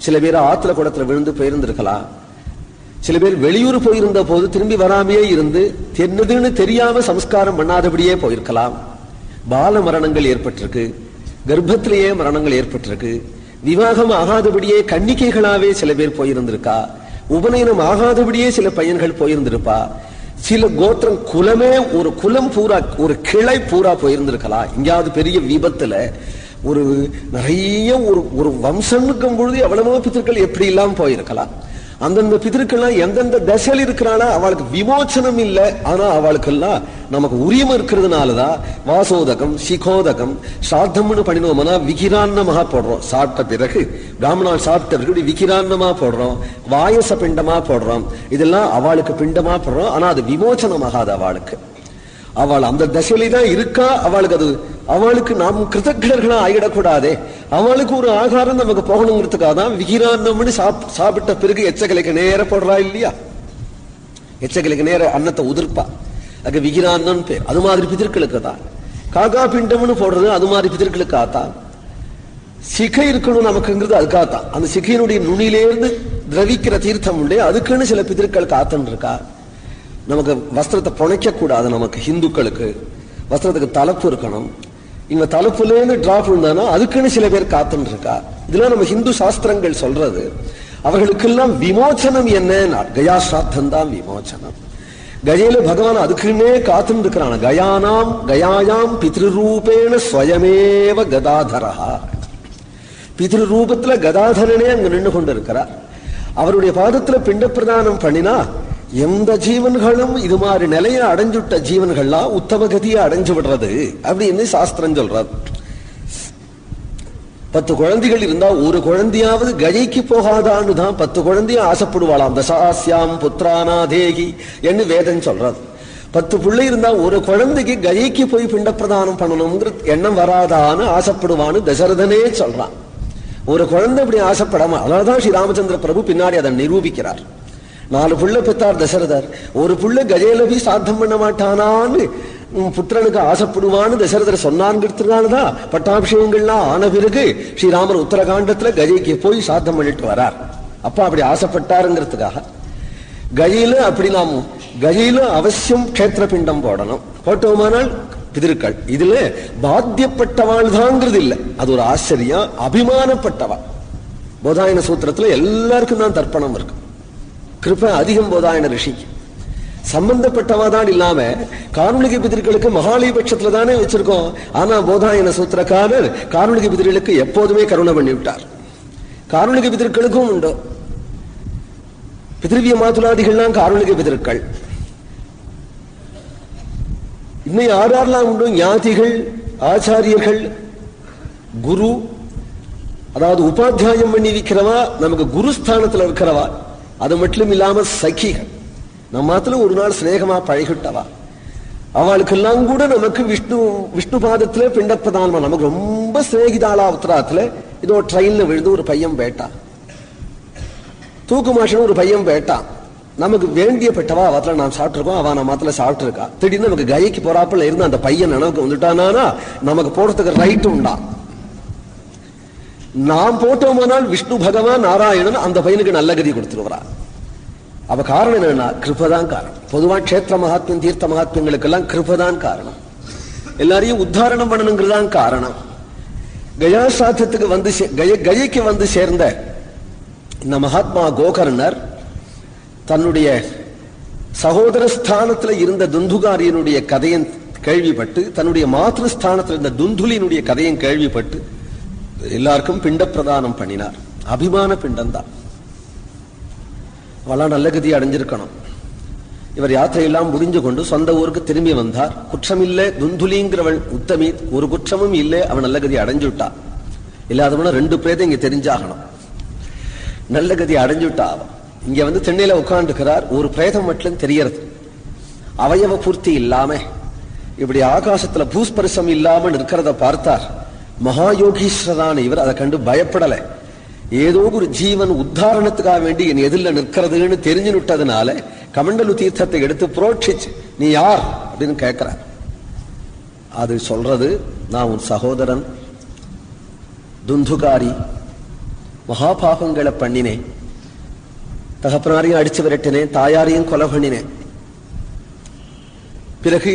சில பேர் ஆத்துல குளத்துல விழுந்து போயிருந்திருக்கலாம். சில பேர் வெளியூர் போயிருந்த போது திரும்பி வராமையே இருந்து என்னதுன்னு தெரியாம சம்ஸ்காரம் பண்ணாதபடியே போயிருக்கலாம். பால மரணங்கள் ஏற்பட்டிருக்கு, கர்ப்பத்திலேயே மரணங்கள் ஏற்பட்டிருக்கு, விவாகம் ஆகாதபடியே கன்னிகைகளாவே சில பேர் போயிருந்திருக்கா, உபநயனம் ஆகாதபடியே சில பையன்கள் போயிருந்திருப்பா, சில கோத்திரம் குலமே ஒரு குலம் பூரா ஒரு கிளை பூரா போயிருந்திருக்கலாம். எங்கேயாவது பெரிய விபத்துல ஒரு நிறைய ஒரு வம்சம்னுக்கும் பொழுது எவ்வளவோ பித்திருக்கள் எப்படி எல்லாம் போயிருக்கலாம். அந்தந்த பிதற்கெல்லாம் எந்தெந்த தசையில் இருக்கிறானா அவளுக்கு விமோச்சனம் இல்லை. ஆனா அவளுக்கெல்லாம் நமக்கு உரிமை இருக்கிறதுனாலதான் வாசோதகம், சிகோதகம், சாத்தம்னு பண்ணினோம்னா விகிரான்னமா போடுறோம். சாப்பிட்ட பிறகு பிராமணால் சாப்பிட்ட பிறகு விகிரான்னமா போடுறோம், வாயச பிண்டமா போடுறோம். இதெல்லாம் அவளுக்கு பிண்டமா போடுறோம். ஆனா அது விமோச்சனமாகாது அவளுக்கு. அவள் அந்த தசையில தான் இருக்கா. அவளுக்கு அது அவளுக்கு நாம் கிருதக்னர்களா ஆகிடக்கூடாதே. அவளுக்கு ஒரு ஆகாரம் நமக்கு போகணுங்கிறதுக்காக தான் விகிரான்னம்னு சாப்பிட்ட பிறகு எச்சகலைக்கு நேர போடுறா இல்லையா? எச்சகலைக்கு நேர அன்னத்தை உதிர்ப்பா, அதுக்கு விகிரான்னு பேர். அது மாதிரி பிதர்களுக்கு தான். காகா பிண்டம்னு போடுறது அது மாதிரி பிதர்களுக்காகத்தான். சிகை இருக்கணும் நமக்குங்கிறது அதுக்காகத்தான். அந்த சிகையினுடைய நுனியிலேருந்து திரவிக்கிற தீர்த்தம் உண்டு, அதுக்குன்னு சில பிதர்கள் காத்துன்னு இருக்கா. நமக்கு வஸ்திரத்தை புனைக்க கூடாது. நமக்கு ஹிந்துக்களுக்கு வஸ்திரத்துக்கு தலைப்பு இருக்கணும். இங்க தலைப்புலேருந்து டிராப் இருந்தானா அதுக்குன்னு சில பேர் காத்துன்னு இருக்கா. இதெல்லாம் நம்ம ஹிந்து சாஸ்திரங்கள் சொல்றது. அவர்களுக்கெல்லாம் விமோச்சனம் என்ன? கயா ஸ்ராத்தம் தான் விமோச்சனம். கஜையில பகவான் அதுக்குன்னே காத்துன்னு இருக்கிறான். கயானாம் கயாயாம் பித்ருரூபேண ஸ்வயமேவ கதாதரா. பித்ருரூபத்துல கதாதரனே அங்க நின்று கொண்டு இருக்கிறார். அவருடைய பாதத்துல பிண்ட பிரதானம் பண்ணினா எந்த ஜீவன்களும் இது மாதிரி நிலைய அடைஞ்சுட்ட ஜீவன்கள்லாம் உத்தம கதியை அடைஞ்சு விடுறது அப்படின்னு சாஸ்திரம் சொல்றது. 10 குழந்தைகள் இருந்தா ஒரு குழந்தையாவது கஜைக்கு போகாதான்னு தான் 10 குழந்தையும் ஆசைப்படுவாளாம். தசாஸ்யாம் புத்திரானா தேகி என்று வேதம் சொல்றது. 10 பிள்ளை இருந்தா ஒரு குழந்தைக்கு கஜைக்கு போய் பிண்ட பிரதானம் பண்ணணுங்கிற எண்ணம் வராதான்னு ஆசைப்படுவான்னு தசரதனே சொல்றான். ஒரு குழந்தை இப்படி ஆசைப்படாம, அதான் ஸ்ரீ ராமச்சந்திர பிரபு பின்னாடி அதை நிரூபிக்கிறார். 4 புள்ள பெற்றார் தசரதர். ஒரு புள்ள கஜையில போய் சாத்தம் பண்ண மாட்டானான்னு புத்திரனுக்கு ஆசைப்படுவான்னு தசரதர் சொன்னான்ங்கிறதுனாலதான் பட்டாபிஷேகங்கள்லாம் ஆன பிறகு ஸ்ரீராமர் உத்தரகாண்டத்துல கஜைக்கு போய் சாத்தம் பண்ணிட்டு வரார். அப்ப அப்படி ஆசைப்பட்டாருங்கிறதுக்காக கஜையில அப்படி நாம் கஜையில அவசியம் கஷேத்திர பிண்டம் போடணும். போட்டோமானால் பிதிருக்கள் இதுல பாத்தியப்பட்டவாள் தாங்கிறது இல்லை. அது ஒரு ஆச்சரியம். அபிமானப்பட்டவா. போதாயன சூத்திரத்துல எல்லாருக்கும் தான் தர்ப்பணம் இருக்கு. கிருபை அதிகம் போதாயன ரிஷிக்கு. சம்பந்தப்பட்டவா தான் இல்லாம காருணிக பிதிர்களுக்கு மகாலயபட்சத்துல தானே வச்சிருக்கோம். ஆனா போதாயன சூத்திரக்காரர் காருணிக பிதிர்களுக்கு எப்போதுமே கருணை பண்ணி விட்டார். காருணிக பிதிர்களுக்கும் உண்டு. பிதிருவிய மாதுலாதிகள்லாம் காருணிக பிதிர்கள். இன்னும் யாரெல்லாம் உண்டு? ஞாதிகள், ஆச்சாரியர்கள், குரு, அதாவது உபாத்தியாயம் பண்ணி வைக்கிறவா, நமக்கு குருஸ்தானத்துல இருக்கிறவா. அது மட்டும் இல்லாம சகிகள், நம்மத்துல ஒரு நாள் சிநேகமா பழகிட்டவா. அவளுக்கெல்லாம் கூட நமக்கு விஷ்ணு பாதத்துல பிண்ட பிரதானமா. நமக்கு ரொம்ப சிநேகிதாளா உத்தராத்துல இதோ ட்ரெயின்ல விழுந்து ஒரு பையன் பேட்டா, தூக்கு மாஷன் ஒரு பையன் பேட்டா. நமக்கு வேண்டியப்பட்டவா அவத்துல நாம் சாப்பிட்டுருக்கோம், அவ நம்ம மாத்துல சாப்பிட்டு இருக்கா. திடீர்னு நமக்கு கயைக்கு போறாப்புல இருந்து அந்த பையன் நினைவுக்கு வந்துட்டானா நமக்கு போறதுக்கு ரைட் உண்டா? நாம் போட்டோமானால் விஷ்ணு பகவான் நாராயணன் அந்த பையனுக்கு நல்ல கதி கொடுத்துருவார். அப்ப காரணம் என்னன்னா கிருபதான் காரணம். பொதுவா கஷேத்திர மகாத்மியம் தீர்த்த மகாத்மியங்களுக்கெல்லாம் கிருபதான் காரணம். எல்லாரையும் உத்தாரணம் பண்ணணுங்கிறதான் காரணம். கயா சாத்தத்துக்கு வந்து கயைக்கு வந்து சேர்ந்த இந்த மகாத்மா கோகர்ணர் தன்னுடைய சகோதர ஸ்தானத்தில் இருந்த துந்துகாரியனுடைய கதையை கேள்விப்பட்டு, தன்னுடைய மாத்திருஸ்தானத்தில் இருந்த துந்துலினுடைய கதையை கேள்விப்பட்டு எல்லாருக்கும் பிண்ட பிரதானம் பண்ணினார். அபிமான பிண்டம் தான். அவெல்லாம் நல்ல கதி அடைஞ்சிருக்கணும். இவர் யாத்திரையெல்லாம் முடிஞ்சு கொண்டு சொந்த ஊருக்கு திரும்பி வந்தார். குற்றமில்லை துந்துலிங்கிறவள் உத்தமி, ஒரு குற்றமும் இல்லை, அவன் நல்ல கதி அடைஞ்சுட்டா. இல்லாதவன 2 பேரும் இங்க தெரிஞ்சாகணும். நல்ல கதி அடைஞ்சுட்டா. அவன் இங்க வந்து திண்ணையில உட்காந்துக்கிறார். ஒரு பிரேதம் மட்டும் தெரியறது. அவயவ பூர்த்தி இல்லாம இப்படி ஆகாசத்துல பூஸ்பரிசம் இல்லாம இருக்கிறத பார்த்தார். மகாயோகீஸ்வரான இவர் அதை கண்டு பயப்படல. ஏதோ ஒரு ஜீவன் உத்தாரணத்துக்காக வேண்டி என் எதிரில் நிற்கிறதுன்னு தெரிஞ்சு விட்டதுனால கமண்டலு தீர்த்தத்தை எடுத்து புரோட்சிச்சு, நீ யார் அப்படின்னு கேட்கிறார். அது சொல்றது, நான் உன் சகோதரன் துந்துகாரி, மகாபாகங்களை பண்ணினேன், தகப்பனாரையும் அடிச்சு விரட்டினேன், தாயாரையும் கொலை பண்ணினேன். பிறகு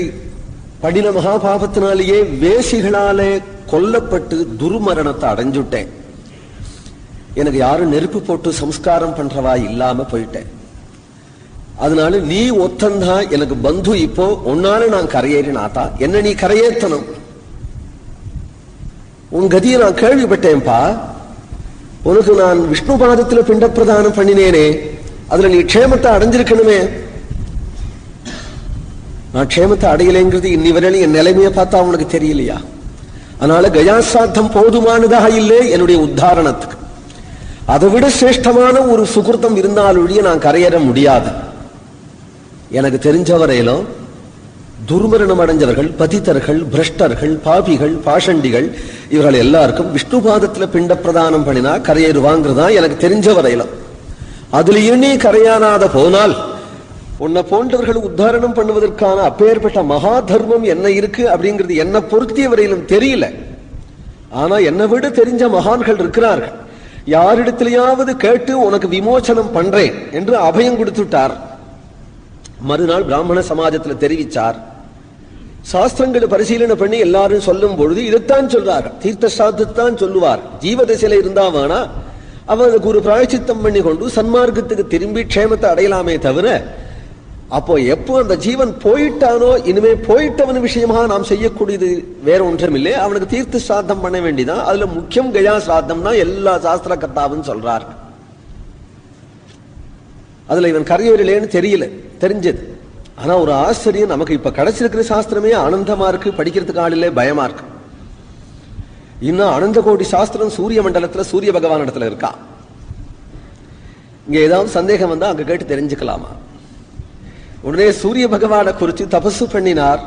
படின மகாபாபத்தினாலேயே வேசிகளாலே கொல்லப்பட்டு துர்மரணத்தை அடைஞ்சுட்டேன். எனக்கு யாரும் நெருப்பு போட்டு சம்ஸ்காரம் பண்றவா இல்லாம போயிட்டேன். அதனால நீ ஒத்தந்தான் எனக்கு பந்து. இப்போ உன்னால நான் கரையேறினாத்தா என்ன நீ கரையேற்றணும். உன் கதியை நான் கேள்விப்பட்டேன்பா. உனக்கு நான் விஷ்ணு பாதத்துல பிண்ட பிரதானம் பண்ணினேனே, அதுல நீ க்ஷேமத்தை அடைஞ்சிருக்கணுமே. நான் க்ஷேமத்தை அடையலைங்கிறது இன்னி வரையிலும் என் நிலைமையை பார்த்தா உனக்கு தெரியலையா? அதனால கயாசாத்தம் போதுமானதாக இல்லை என்னுடைய உத்தாரணத்துக்கு. அதை விட சிரேஷ்டமான ஒரு சுகிருத்தம் இருந்தாலொழிய நான் கரையேற முடியாது. எனக்கு தெரிஞ்சவரையிலும் துர்மரணம் அடைஞ்சவர்கள், பதித்தர்கள், பிரஷ்டர்கள், பாபிகள், பாஷண்டிகள், இவர்கள் எல்லாருக்கும் விஷ்ணு பாதத்துல பிண்ட பிரதானம் பண்ணினா கரையேறுவாங்கிறதா எனக்கு தெரிஞ்சவரையிலும். அதுலயே நீ கரையானாத போனால் உன்னை போன்றவர்கள் உத்தாரணம் பண்ணுவதற்கான அப்பேற்பட்ட மகா தர்மம் என்ன இருக்கு அப்படிங்கிறது என்ன பொருத்திய வரையிலும் தெரியல. ஆனா என்னை விட தெரிஞ்ச மகான்கள் இருக்கிறார்கள். யாரிடத்திலேயாவது கேட்டு உனக்கு விமோசனம் பண்றேன் என்று அபயம் கொடுத்துட்டார். மறுநாள் பிராமண சமாஜத்தில் தெரிவிச்சார். சாஸ்திரங்களை பரிசீலனை பண்ணி எல்லாரும் சொல்லும் பொழுது இதைத்தான் சொல்றார். தீர்த்த சாஸ்திரத்தான் சொல்லுவார். ஜீவதசையில இருந்தா வேணா அவனுக்கு ஒரு பிராயச்சித்தம் பண்ணி கொண்டு சன்மார்க்கத்துக்கு திரும்பி க்ஷேமத்தை அடையலாமே தவிர, அப்போ எப்போ அந்த ஜீவன் போயிட்டானோ இனிமே போயிட்டவன் விஷயமாக நாம் செய்யக்கூடியது வேற ஒன்றும் இல்லை. அவனுக்கு தீர்த்த சாத்தம் பண்ண வேண்டிதான். அதுல முக்கியம் கயா சாத்தம் தான் எல்லா சாஸ்திர கர்த்தாவும் சொல்றார். அதுல இவன் கரையேறலேன்னு தெரியல, தெரிஞ்சது. ஆனா ஒரு ஆச்சரியம், நமக்கு இப்ப கிடைச்சிருக்கிற சாஸ்திரமே ஆனந்தமா இருக்கு, படிக்கிறதுக்கு ஆள் இல்லை, பயமா இருக்கு. இன்னும் அனந்த கோடி சாஸ்திரம் சூரிய மண்டலத்துல சூரிய பகவான் இடத்துல இருக்கா. இங்க ஏதாவது சந்தேகம் வந்தா அங்க கேட்டு தெரிஞ்சுக்கலாமா? உடனே சூரிய பகவானை குறித்து தபசு பண்ணினார்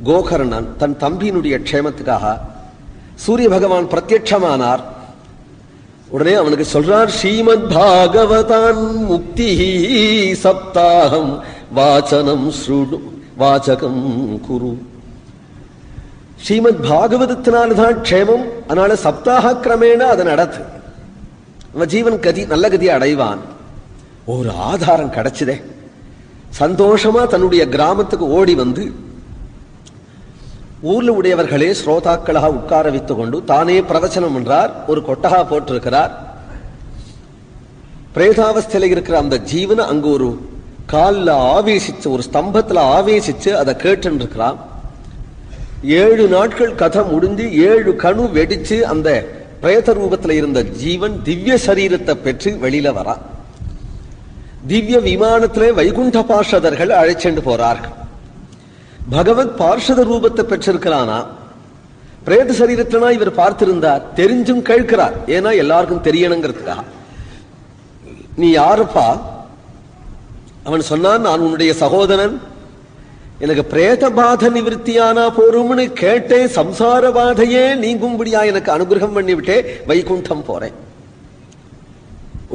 கோகர்ணன் தன் தம்பியினுடைய க்ஷேமத்துக்காக. சூரிய பகவான் பிரத்யட்சமானார். உடனே அவனுக்கு சொல்றார், ஸ்ரீமத் பாகவதான் முக்தி சப்தாகம் வாசனம் ஸ்ருணு வாசகம் குரு. ஸ்ரீமத் பாகவதத்தினால்தான் க்ஷேமம். அதனால சப்தாக கிரமேண அதை நடத்து. அவன் ஜீவன் கதி நல்ல கதியை அடைவான். ஒரு ஆதாரம் கிடைச்சதே. சந்தோஷமா தன்னுடைய கிராமத்துக்கு ஓடி வந்து ஊர்ல உடையவர்களே ஸ்ரோதாக்களாக உட்கார வைத்துக் கொண்டு தானே பிரவச்சனம் என்றார். ஒரு கொட்டகா போட்டிருக்கிறார். பிரேதாவஸ்தையில இருக்கிற அந்த ஜீவனை அங்கு ஒரு காலில் ஆவேசிச்சு, ஒரு ஸ்தம்பத்துல ஆவேசிச்சு அதை கேட்டு இருக்கிறான். 7 நாட்கள் கதை முடிஞ்சு 7 கணு வெடிச்சு அந்த பிரேத ரூபத்துல இருந்த ஜீவன் திவ்ய சரீரத்தை பெற்று வெளியில வரா. திவ்ய விமானத்திலே வைகுண்ட பார்ஷதர்கள் அழைச்சென்று போறார்கள். பகவத் பார்ஷத ரூபத்தை பெற்றிருக்கிறானா? பிரேத சரீரத்தினா இவர் பார்த்திருந்தார், தெரிஞ்சும் கேட்கிறார். ஏன்னா எல்லாருக்கும் தெரியணுங்கிறதுக்காக. நீ யாருப்பா? அவன் சொன்னான், நான் உன்னுடைய சகோதரன். எனக்கு பிரேத பாத நிவர்த்தியானா போரும்னு கேட்டேன். சம்சார பாதையே நீங்கும்படியா எனக்கு அனுகிரகம் பண்ணிவிட்டே வைகுண்டம் போறேன்.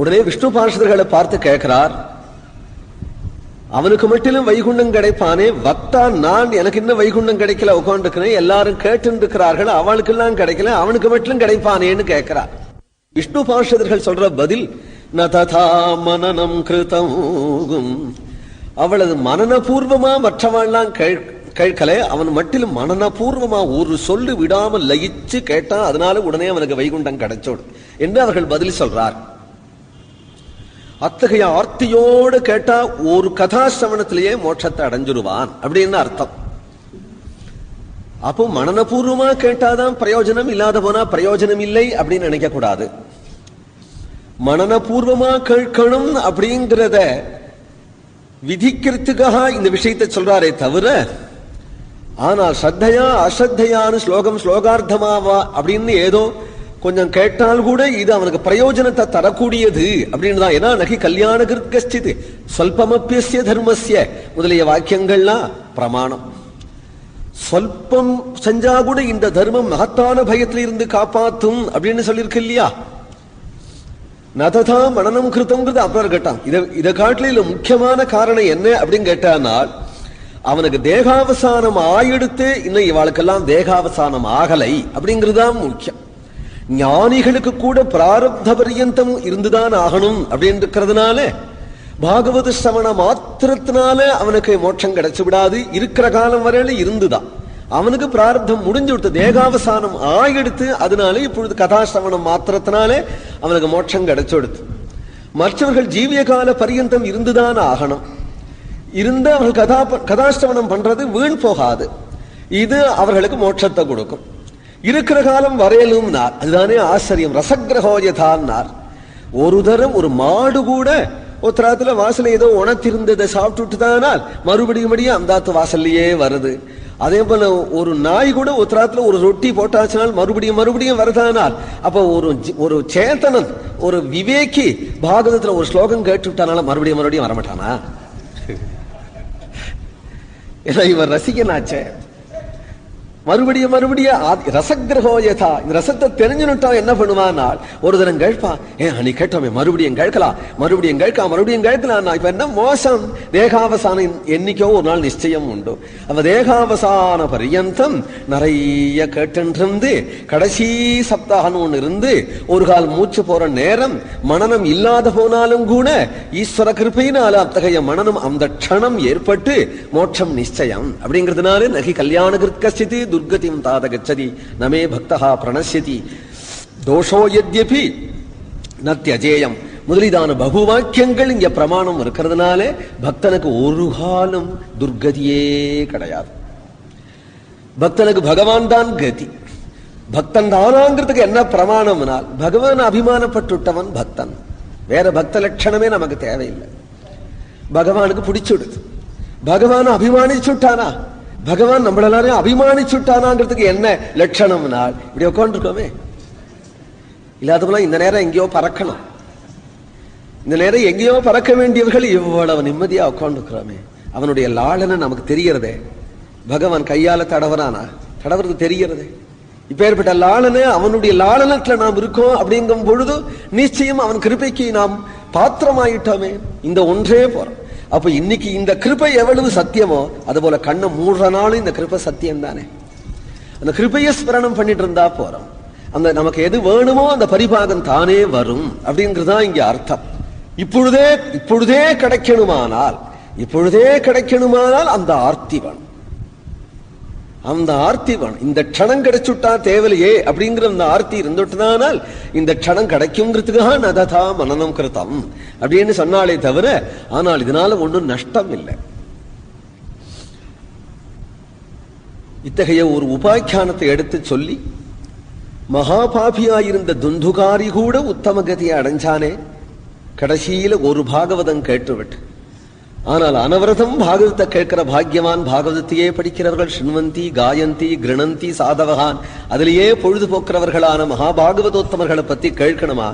உடனே விஷ்ணு பார்ஷதர்களை பார்த்து கேட்கிறார், அவனுக்கு மட்டும் வைகுண்டம் கிடைப்பானே? வக்தா நான், எனக்கு இன்னும் வைகுண்டம் கிடைக்கல, உட்காந்துருக்கிறேன், எல்லாரும் கேட்டு இருக்கிறார்கள், அவளுக்கு எல்லாம் கிடைக்கல, அவனுக்கு மட்டும் கிடைப்பானேன்னு கேட்கிறார். விஷ்ணு பார்ஷதர்கள் சொல்ற பதில், ந ததா மனனம் கிருதம். அவளது மனனபூர்வமா மற்றவெல்லாம் கேட்கல, அவன் மட்டிலும் மனனபூர்வமா ஒரு சொல்லு விடாமல் லயிச்சு கேட்டான். அதனால உடனே அவனுக்கு வைகுண்டம் கிடைச்சோடு என்று அவர்கள் பதில் சொல்றார். அத்தகைய ஆர்த்தியோடு கேட்டா ஒரு கதாசிரவணத்திலேயே மோட்சத்தை அடைஞ்சிருவான் அப்படின்னு அர்த்தம். அப்போ மனனபூர்வமா கேட்டாதான் பிரயோஜனம், இல்லாத போனா பிரயோஜனம் இல்லை அப்படின்னு நினைக்க கூடாது. மனனபூர்வமா கேட்கணும் அப்படிங்கிறத விதிக்கிறதுக்காக இந்த விஷயத்தை சொல்றாரே தவிர, ஆனால் ஸ்ரத்தையா அஸ்ரத்தையான்னு ஸ்லோகார்த்தமாவா அப்படின்னு ஏதோ கொஞ்சம் கேட்டால் கூட இது அவனுக்கு பிரயோஜனத்தை தரக்கூடியது அப்படின்னு தான். ஏன்னா நகி கல்யாண கிருத்கஸ்சித் சொல்பமப்பியஸ்ய தர்மஸ்ய முதலிய வாக்கியங்கள்லாம் பிரமாணம். சொல்பம் செஞ்சா கூட இந்த தர்மம் மகத்தான பயத்தில் இருந்து காப்பாத்தும் அப்படின்னு சொல்லியிருக்கு இல்லையா. நததா மனனம் கிருத்தம்ங்கிறது அப்புறம் கேட்டான். இதை காட்டில முக்கியமான காரணம் என்ன அப்படின்னு கேட்டானால், அவனுக்கு தேகாவசானம் ஆயிடுத்து, இன்னும் இவாளுக்கெல்லாம் தேகாவசானம் ஆகலை அப்படிங்கிறதுதான் முக்கியம். ஞானிகளுக்கு கூட பிராரப்த பரியந்தம் இருந்துதான் ஆகணும் அப்படின்னு இருக்கிறதுனால பாகவத சிரவண மாத்திரத்தினால அவனுக்கு மோட்சம் கிடைச்சு விடாது. இருக்கிற காலம் வரையில இருந்துதான் அவனுக்கு பிராரப்தம் முடிஞ்சு விட்டு தேகாவசானம் ஆகிடுத்து. அதனால இப்பொழுது கதாசிரவணம் மாத்திரத்தினாலே அவனுக்கு மோட்சம் கிடைச்சு விடுத்து. மற்றவர்கள் ஜீவிய கால பரியந்தம் இருந்துதான் ஆகணும். இருந்து அவர்கள் கதாசிரவணம் பண்றது வீண் போகாது. இது அவர்களுக்கு மோட்சத்தை கொடுக்கும். இருக்கிற காலம் வரையலும் அதுதானே ஆச்சரியம். ரசகிரகோயதான்னார். ஒரு தரம் ஒரு மாடு கூட ஒருத்தராத்துல வாசல ஏதோ உணர்த்திருந்ததை சாப்பிட்டு தானால் மறுபடியும் அந்த வாசல்லையே வருது. அதே போல ஒரு நாய் கூட ஒருத்தராத்துல ஒரு ரொட்டி போட்டாச்சுனால் மறுபடியும் வருதானால், அப்ப ஒரு சேத்தனன் ஒரு விவேகி பாகவதத்துல ஒரு ஸ்லோகம் கேட்டுவிட்டானால மறுபடியும் வரமாட்டானா? ஏன்னா இவர் ரசிகனாச்சே. மறுபடியும் ரசகிரகோயதா. இந்த ரசத்தை தெரிஞ்சுட்டா என்ன பண்ணுவானால், ஒரு தினம் கேட்பான், நீ கேட்டோமே மறுபடியும் கேட்கலாம் இப்ப என்ன மோசம். தேகாவசானம் என்னைக்கோ ஒரு நாள் நிச்சயம் உண்டு. அவ தேகாவசான பரியந்தம் நிறைய கேட்டு கடைசி சப்தாகன்னு ஒண்ணு இருந்து ஒரு கால் மூச்சு போற நேரம் மனனம் இல்லாத போனாலும் கூட ஈஸ்வர கிருபையினால அத்தகைய மனனம் அந்த க்ஷணம் ஏற்பட்டு மோட்சம் நிச்சயம் அப்படிங்கிறதுனால நகி கல்யாண கிருத்கஸ்சித் துர்கதிம் தாத கச்சதி நமே பக்தஹா பிரணஸ்யதி தோஷோ யத்யபி நத்யஜேயம் முதலிதான பகுவாக்கியங்கள் இங்க பிரமாணம் இருக்கிறதுனால பக்தனுக்கு ஒரு காலம் துர்கதியே கிடையாது. பக்தனுக்கு பகவான் தான் கதி. பக்தன் தானாங்கிறதுக்கு என்ன பிரமாணம்னால், பகவான் அபிமானப்பட்டுட்டவன் பக்தன். வேற பக்த லட்சணமே நமக்கு தேவையில்லை. பகவானுக்கு பிடிச்சுடுது. பகவான் அபிமானிச்சுட்டானா, பகவான் நம்மள எல்லாரையும் அபிமானிச்சுட்டானாங்கிறதுக்கு என்ன லட்சணம்னால், இப்படி உட்காந்துருக்கோமே. இல்லாத போல இந்த நேரம் எங்கேயோ பறக்கணும். இந்த நேரம் எங்கேயோ பறக்க வேண்டியவர்கள் இவ்வளவு நிம்மதியா உட்காந்துருக்கிறோமே. அவனுடைய லாளனை நமக்கு தெரியறதே. பகவான் கையால தடவுறது தெரியறதே. இப்ப ஏற்பட்ட லாளனை அவனுடைய லாளனத்துல நாம் இருக்கோம் அப்படிங்கும் பொழுது நிச்சயம் அவன் கிருபைக்கு நாம் பாத்திரமாயிட்டோமே. இந்த ஒன்றே போறோம். அப்ப இன்னைக்கு இந்த கிருபை எவ்வளவு சத்தியமோ அது போல கண்ணை மூடுற நாளும் இந்த கிருபை சத்தியம் தானே. அந்த கிருபையை ஸ்மரணம் பண்ணிட்டு இருந்தா போறோம். அந்த நமக்கு எது வேணுமோ அந்த பரிபாகம் தானே வரும் அப்படிங்கிறதா இங்க அர்த்தம். இப்பொழுதே கிடைக்கணுமானால் அந்த ஆர்த்தி வேணும். அந்த ஆர்த்தி வேணும். இந்த க்ஷணம் கிடைச்சுட்டா தேவலையே அப்படிங்கிற அந்த ஆர்த்தி இருந்துட்டுதானால் இந்த க்ஷணம் கிடைக்குங்கிறதுக்காக நததா மனனம் கிருத்தம் அப்படின்னு சொன்னாலே தவிர, ஆனால் இதனால ஒன்றும் நஷ்டம் இல்லை. இத்தகைய ஒரு உபாக்கியானத்தை எடுத்து சொல்லி, மகாபாபியாயிருந்த துந்துகாரி கூட உத்தம கதியை அடைஞ்சானே. கடைசியில ஒரு பாகவதம் கேட்டுவிட்டு, ஆனால் அனவரதம் பாகவதத்தை கேட்கிற பாக்யவான் பாகவதத்தையே படிக்கிறவர்கள் ஸ்ருண்வந்தி காயந்தி கிருணந்தி சாதவகான் அதிலேயே பொழுதுபோக்குறவர்களான மகாபாகவதோத்தமர்களை பத்தி கேட்கணுமா?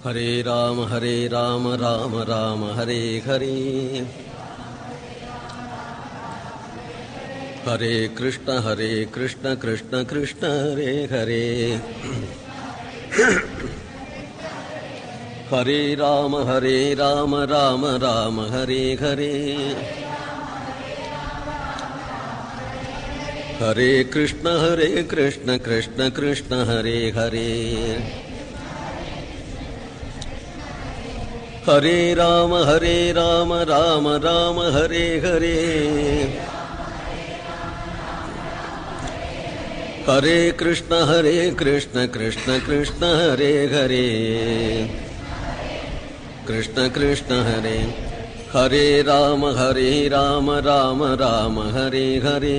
ஹரே ராம ராம ராம ஹரே ஹரே, ஹரே கிருஷ்ண கிருஷ்ண கிருஷ்ண ஹரே ஹரே, ஹரே ராம ராம ராம ஹரே ஹரே, ஹரே கிருஷ்ண கிருஷ்ண கிருஷ்ண ஹரே ஹரே, ஹரே ராம ராம ராம ஹரே ஹரே, ஹரே கிருஷ்ண கிருஷ்ண கிருஷ்ண ஹரே ஹரே, கிருஷ்ண கிருஷ்ண ஹரே, ஹரே ராம ராம ராம ஹரே ஹரே,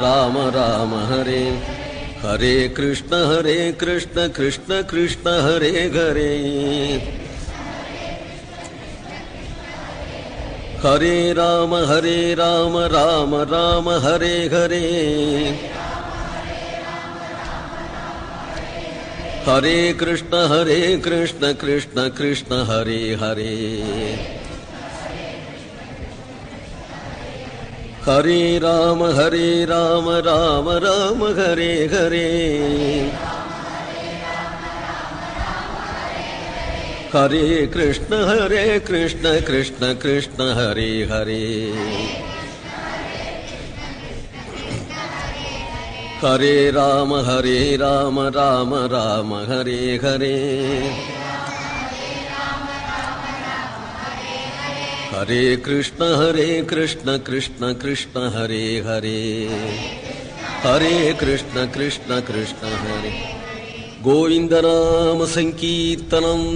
ராம ராம ஹரே, ஹரே கிருஷ்ண கிருஷ்ண கிருஷ்ண ஹரே ஹரே, ஹரே ராம ராம ராம ஹரே ஹரே, ஹரே கிருஷ்ண கிருஷ்ண கிருஷ்ண ஹரே ஹரே, ஹரே ராம ராம ராம ஹரே ஹரே, ஹரே கிருஷ்ண கிருஷ்ண கிருஷ்ண ஹரே ஹரே, ஹரே ராம ராம ராம ஹரே ஹரே, ஹரே கிருஷ்ண கிருஷ்ண கிருஷ்ண ஹரே ஹரே, ஹரே கிருஷ்ண கிருஷ்ண ஹரே, கோவிந்த நாம சங்கீர்த்தனம்.